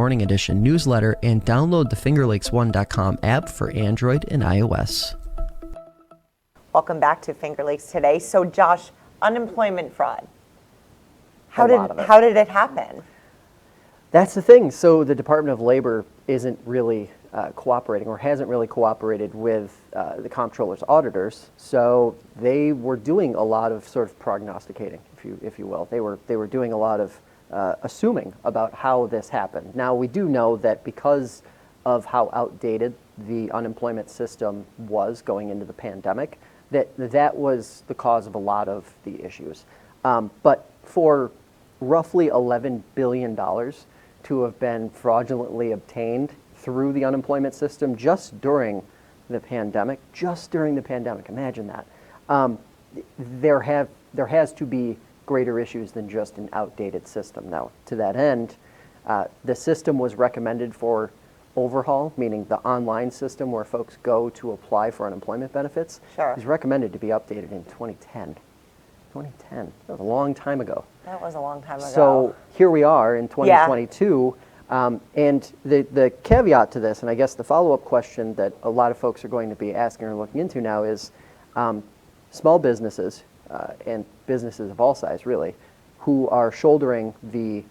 Morning Edition newsletter and download the FingerLakes1.com app for Android and iOS. Welcome back to Finger Lakes Today. So, Josh, unemployment fraud. How did it happen? That's the thing. So the Department of Labor isn't really cooperating, or hasn't really cooperated with the Comptroller's auditors. So they were doing a lot of sort of prognosticating, if you will. They were doing a lot of assuming about how this happened. Now, we do know that because of how outdated the unemployment system was going into the pandemic, that was the cause of a lot of the issues. But for roughly $11 billion to have been fraudulently obtained through the unemployment system just during the pandemic, imagine that. There has to be greater issues than just an outdated system. Now, to that end, the system was recommended for overhaul, meaning the online system where folks go to apply for unemployment benefits. Sure. Is recommended to be updated in 2010. 2010, that was a long time ago. That was a long time ago. So here we are in 2022, and the caveat to this, and I guess the follow-up question that a lot of folks are going to be asking or looking into now is small businesses, and businesses of all size really, who are shouldering the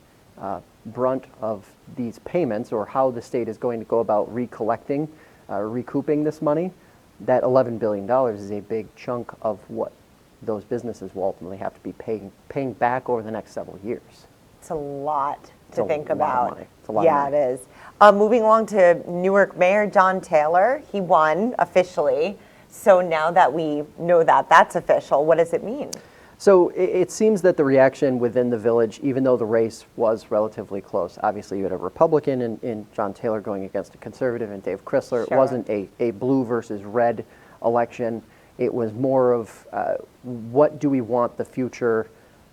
brunt of these payments, or how the state is going to go about recouping this money. That $11 billion is a big chunk of what those businesses will ultimately have to be paying back over the next several years. It's a lot to think about. Lot of money. It's a lot of money. It is. Moving along to Newark Mayor John Taylor. He won officially. So now that we know that that's official, what does it mean? So it seems that the reaction within the village, even though the race was relatively close, obviously you had a Republican in John Taylor going against a conservative in Dave Chrysler. Sure. It wasn't a blue versus red election. It was more of what do we want the future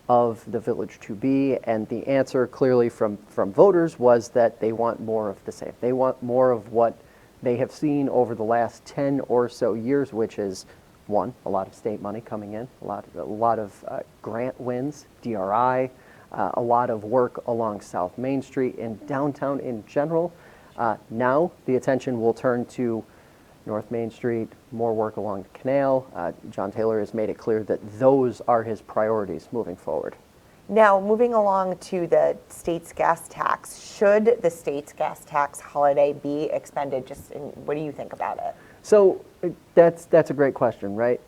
of the village to be? And the answer clearly from voters was that they want more of the same. They want more of what they have seen over the last 10 or so years, which is, one, a lot of state money coming in, a lot of grant wins, DRI, a lot of work along South Main Street and downtown in general. Now the attention will turn to North Main Street, more work along the canal. John Taylor has made it clear that those are his priorities moving forward. Now, moving along to the state's gas tax, should the state's gas tax holiday be expended? What do you think about it? So that's a great question, right?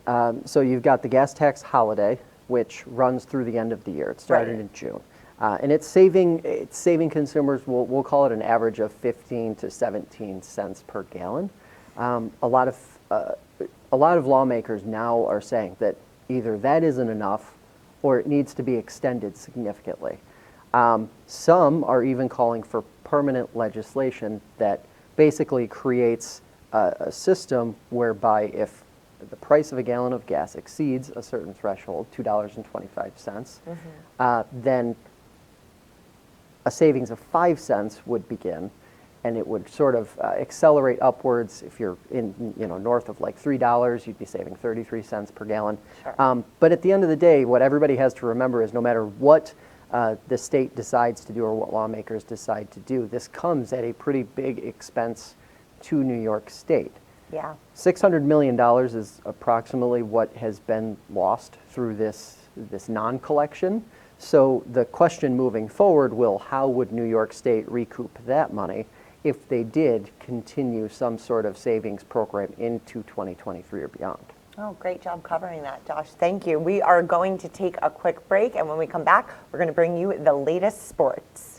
So you've got the gas tax holiday, which runs through the end of the year. It started in June. And it's saving consumers, we'll call it an average of 15 to 17 cents per gallon. A lot of lawmakers now are saying that either that isn't enough or it needs to be extended significantly. Some are even calling for permanent legislation that basically creates a system whereby if the price of a gallon of gas exceeds a certain threshold, $2.25, then a savings of 5 cents would begin, and it would sort of accelerate upwards. If you're in, north of like $3, you'd be saving 33 cents per gallon. Sure. But at the end of the day, what everybody has to remember is no matter what the state decides to do or what lawmakers decide to do, this comes at a pretty big expense to New York State. Yeah. $600 million is approximately what has been lost through this non-collection. So the question moving forward how would New York State recoup that money if they did continue some sort of savings program into 2023 or beyond? Oh, great job covering that, Josh. Thank you. We are going to take a quick break, and when we come back, we're going to bring you the latest sports.